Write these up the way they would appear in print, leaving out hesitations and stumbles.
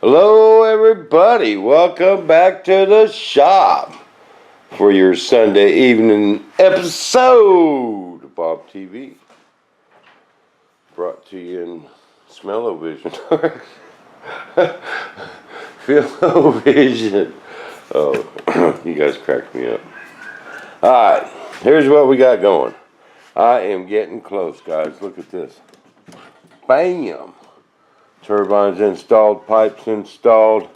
Hello, everybody. Welcome back to the shop for your Sunday evening episode of Bob TV. Brought to you in smell-o-vision. Feel-o-vision. Oh, you guys cracked me up. Alright, here's what we got going. I am getting close, guys. Look at this. Bam! Turbines installed, pipes installed.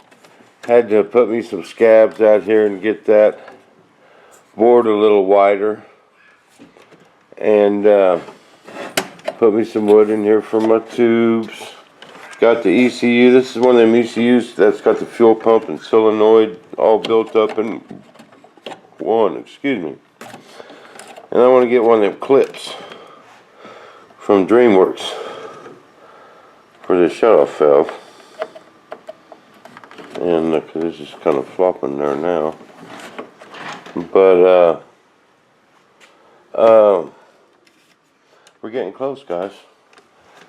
Had to put me some scabs out here and get that board a little wider. And put me some wood in here for my tubes. Got the ECU. This is one of them ECUs that's got the fuel pump and solenoid all built up in one. Excuse me. And I want to get one of them clips from DreamWorks for the shut-off valve. And this is kind of flopping there now. But we're getting close, guys.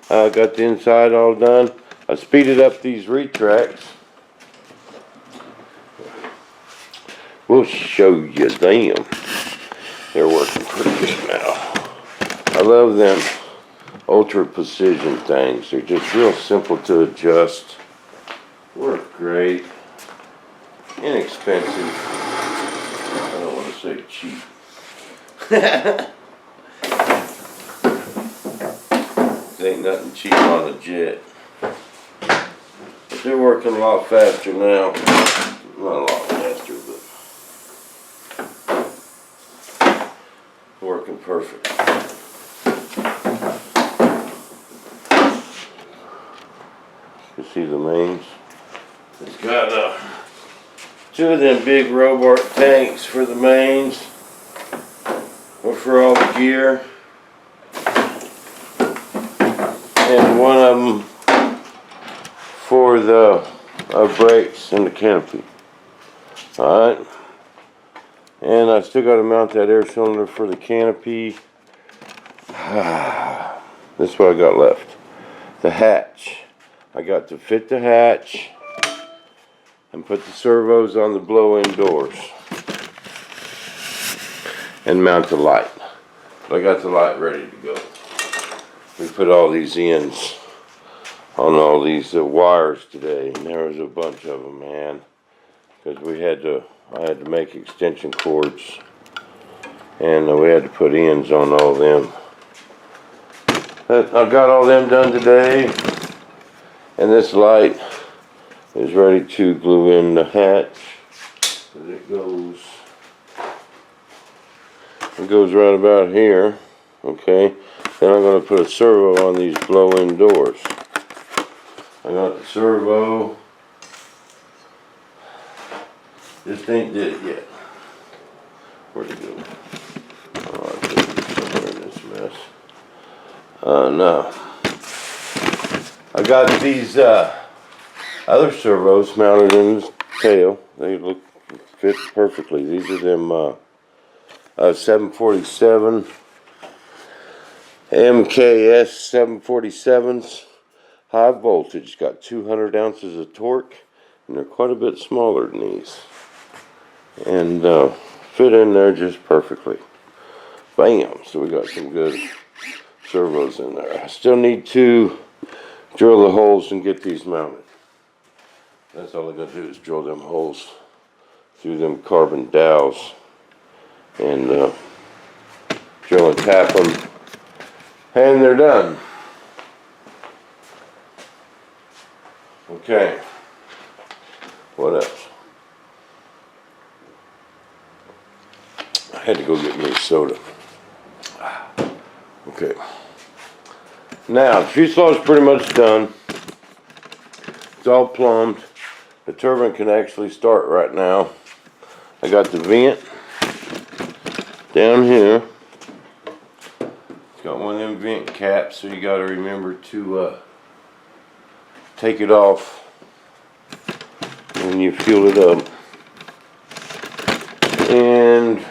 I got the inside all done. I speeded up these retracts. We'll show you them. They're working pretty good now. I love them ultra precision things. They're just real simple to adjust. Work great. Inexpensive. I don't want to say cheap. Ain't nothing cheap on a jet. But they're working a lot faster now. Not a lot faster, but working perfect. You see the mains? It's got two of them big Robart tanks for the mains, or for all the gear, and one of them for the brakes and the canopy. Alright, and I still got to mount that air cylinder for the canopy. This is what I got left. The hatch. I got to fit the hatch and put the servos on the blow-in doors and mount the light. I got the light ready to go. We put all these ends on all these wires today, and there was a bunch of them, man, because I had to make extension cords, and we had to put ends on all them. But I got all them done today. And this light is ready to glue in the hatch. It goes right about here. Okay. Then I'm going to put a servo on these blow-in doors. I got the servo. Just ain't did it yet. Where'd it go? Oh, I put it somewhere in this mess. No. I got these other servos mounted in the tail. They fit perfectly. These are them 747 MKS 747s, high voltage. Got 200 ounces of torque, and they're quite a bit smaller than these, and fit in there just perfectly. Bam! So we got some good servos in there. I still need to drill the holes and get these mounted. That's all I gotta do is drill them holes through them carbon dowels and drill and tap them, and they're done. Okay, what else? I had to go get me a soda. Okay. Now, the fuselage is pretty much done. It's all plumbed. The turbine can actually start right now. I got the vent down here. It's got one of them vent caps, so you got to remember to take it off when you fuel it up. And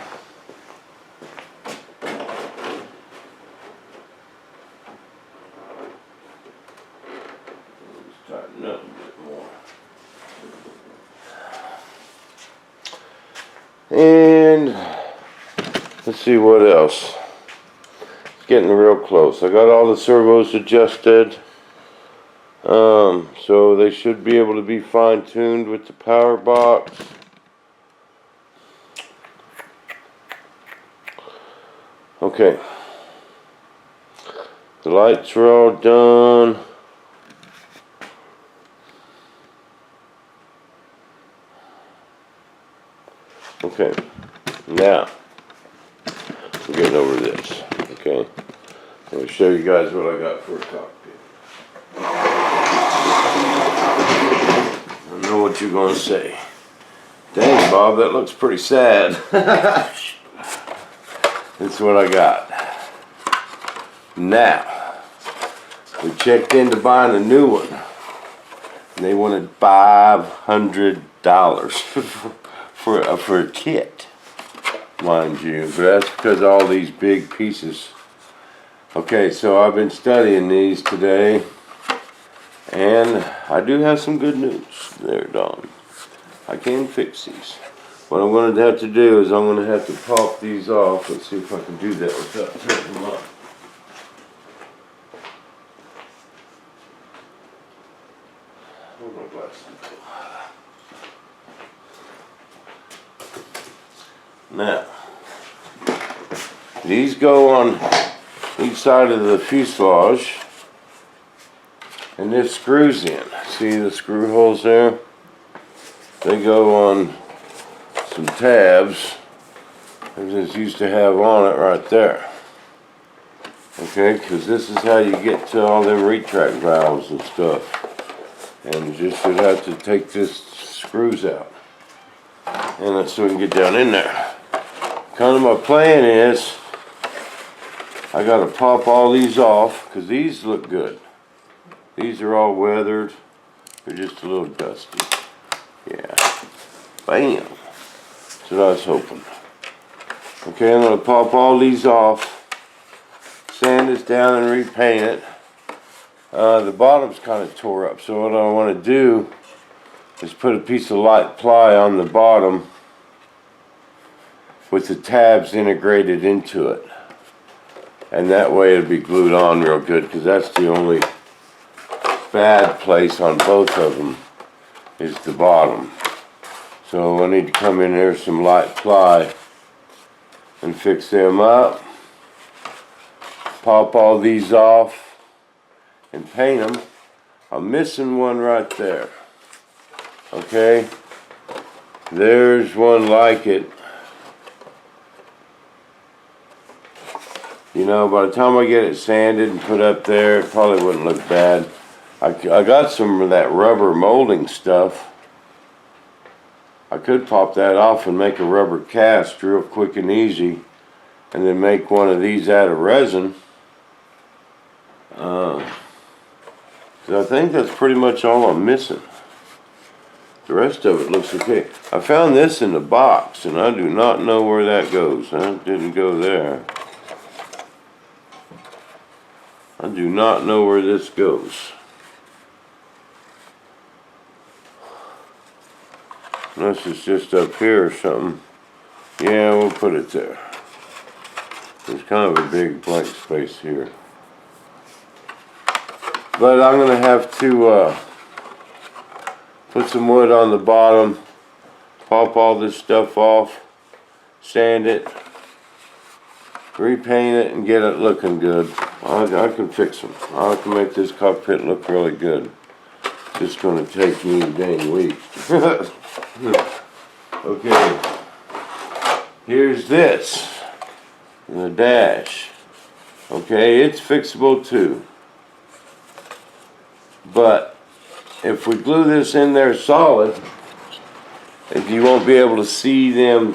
tighten up a bit more. And let's see what else. It's getting real close. I got all the servos adjusted. So they should be able to be fine-tuned with the power box. Okay. The lights are all done. Okay. Now, we're getting over this. Okay. I'm going to show you guys what I got for a cockpit. I know what you're going to say. Dang, Bob, that looks pretty sad. That's what I got. Now, we checked into buying a new one. And they wanted $500 for a kit, mind you. But that's because of all these big pieces. Okay, so I've been studying these today. And I do have some good news there, Don. I can fix these. What I'm going to have to do is I'm going to have to pop these off. Let's see if I can do that without taking them off. Where's my glasses? Now, these go on each side of the fuselage. And this screws in. See the screw holes there? They go on some tabs that this used to have on it right there. Okay, because this is how you get to all them retract valves and stuff. And you just should have to take this screws out. And that's so we can get down in there. Kind of my plan is I got to pop all these off because these look good. These are all weathered. They're just a little dusty. Yeah. Bam. That's what I was hoping. Okay, I'm going to pop all these off. Sand this down and repaint it. The bottom's kind of tore up. So what I want to do is put a piece of light ply on the bottom with the tabs integrated into it. And that way it'll be glued on real good because that's the only bad place on both of them is the bottom. So I need to come in here with some light ply and fix them up. Pop all these off and paint them. I'm missing one right there. Okay, there's one like it. You know, by the time I get it sanded and put up there, it probably wouldn't look bad. I got some of that rubber molding stuff. I could pop that off and make a rubber cast real quick and easy, and then make one of these out of resin. So I think that's pretty much all I'm missing. The rest of it looks okay. I found this in the box, and I do not know where that goes. That didn't go there. I do not know where this goes. Unless it's just up here or something. Yeah, we'll put it there. There's kind of a big blank space here. But I'm going to have to put some wood on the bottom, pop all this stuff off, sand it, repaint it, and get it looking good. I can fix them. I can make this cockpit look really good. It's just going to take me a dang week. Okay, here's this, the dash. Okay, it's fixable too. But if we glue this in there solid, you won't be able to see them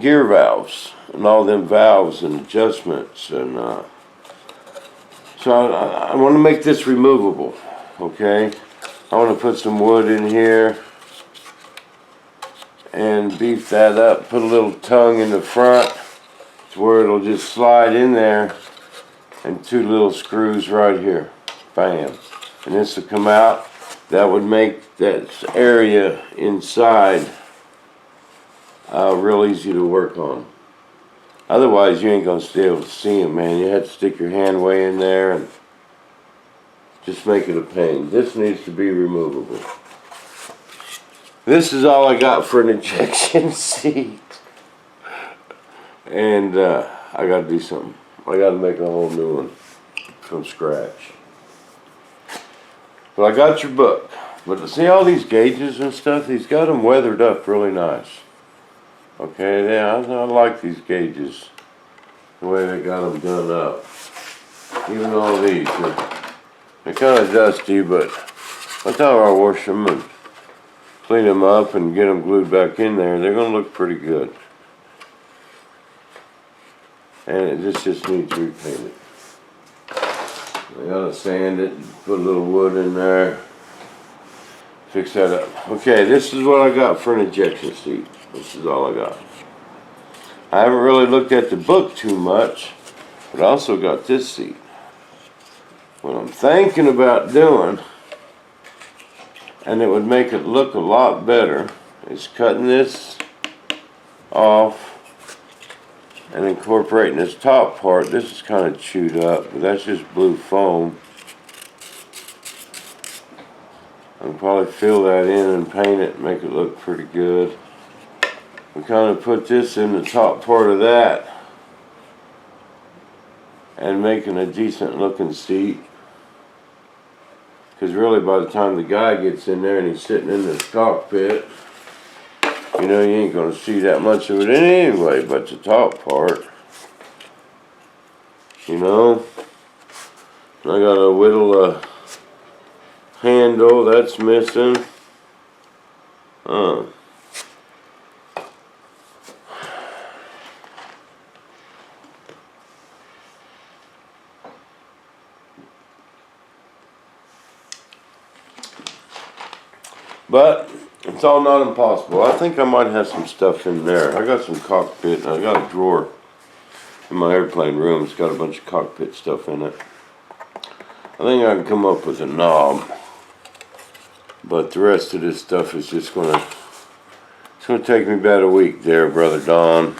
gear valves and all them valves and adjustments, and so I want to make this removable. Okay, I want to put some wood in here and beef that up, put a little tongue in the front to where it'll just slide in there, and two little screws right here. Bam. And this will come out, that would make that area inside real easy to work on. Otherwise, you ain't gonna be able to see them, man. You have to stick your hand way in there and just make it a pain. This needs to be removable. This is all I got for an injection seat. And I gotta do something. I gotta make a whole new one from scratch. But I got your book. But see all these gauges and stuff? He's got them weathered up really nice. Okay, yeah, I like these gauges. The way they got them done up. Even all these, they're kind of dusty, but by the time I wash them and clean them up and get them glued back in there, they're going to look pretty good. And it just needs repainted. I gotta sand it, put a little wood in there, fix that up. Okay, this is what I got for an injection seat. This is all I got. I haven't really looked at the book too much, but I also got this seat. What I'm thinking about doing, and it would make it look a lot better, is cutting this off and incorporating this top part. This is kind of chewed up, but that's just blue foam. I'll probably fill that in and paint it and make it look pretty good. We kind of put this in the top part of that and making a decent looking seat. Because really by the time the guy gets in there and he's sitting in this cockpit, you know, you ain't going to see that much of it anyway, but the top part. You know, I got to whittle a handle that's missing. But it's all not impossible. I think I might have some stuff in there. I got some cockpit. I got a drawer in my airplane room. It's got a bunch of cockpit stuff in it. I think I can come up with a knob. But the rest of this stuff is just gonna, it's gonna take me about a week there, Brother Don.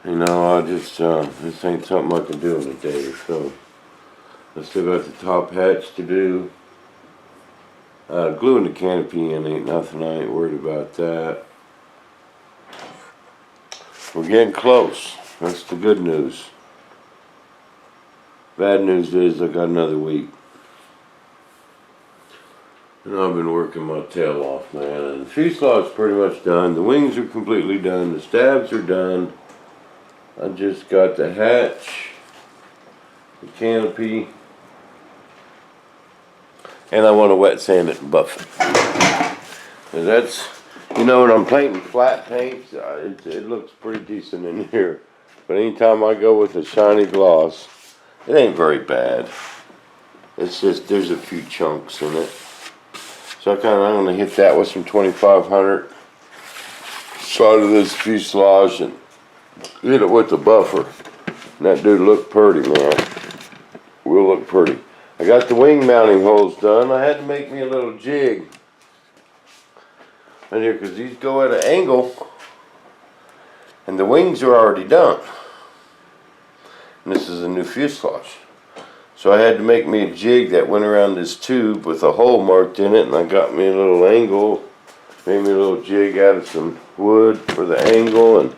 You know, this ain't something I can do in a day or so. I still got the top hatch to do. Gluing the canopy in ain't nothing. I ain't worried about that. We're getting close. That's the good news. Bad news is I got another week. And I've been working my tail off, man. And the fuselage's pretty much done. The wings are completely done. The stabs are done. I just got the hatch, the canopy, and I want to wet sand it and buff it. And that's, you know, when I'm painting flat paints, it looks pretty decent in here. But anytime I go with a shiny gloss, it ain't very bad. It's just, there's a few chunks in it. So I'm going to hit that with some 2500 side of this fuselage and hit it with the buffer. And that dude look pretty, man. Will look pretty. I got the wing mounting holes done. I had to make me a little jig right here because these go at an angle and the wings are already done. And this is a new fuselage. So I had to make me a jig that went around this tube with a hole marked in it, and I got me a little angle, made me a little jig out of some wood for the angle, and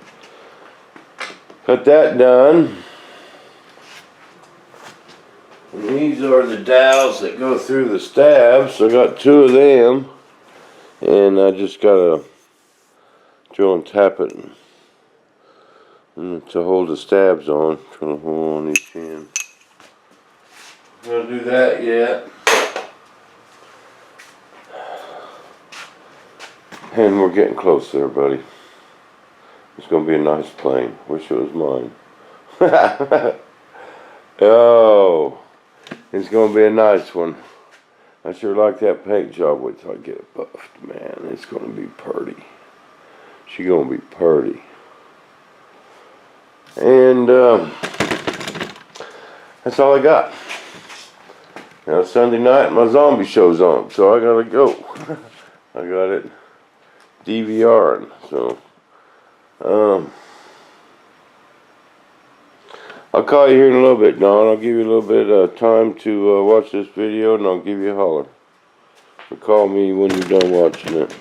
got that done. And these are the dowels that go through the stabs. I got two of them, and I just gotta drill and tap it and to hold the stabs on. Trying to hold on each end. I'm gonna do that yet. And we're getting close there, buddy. It's gonna be a nice plane. Wish it was mine. Oh, it's gonna be a nice one. I sure like that paint job. Wait till I get it buffed, man. It's gonna be pretty. She gonna be pretty. And that's all I got. Now Sunday night my zombie show's on, so I gotta go. I got it DVR'd, so I'll call you here in a little bit, Don. I'll give you a little bit of time to watch this video, and I'll give you a holler. So call me when you're done watching it.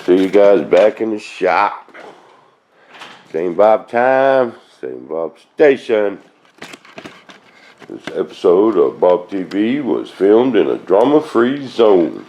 See you guys back in the shop. Same Bob time, same Bob station. This episode of Bob TV was filmed in a drama-free zone.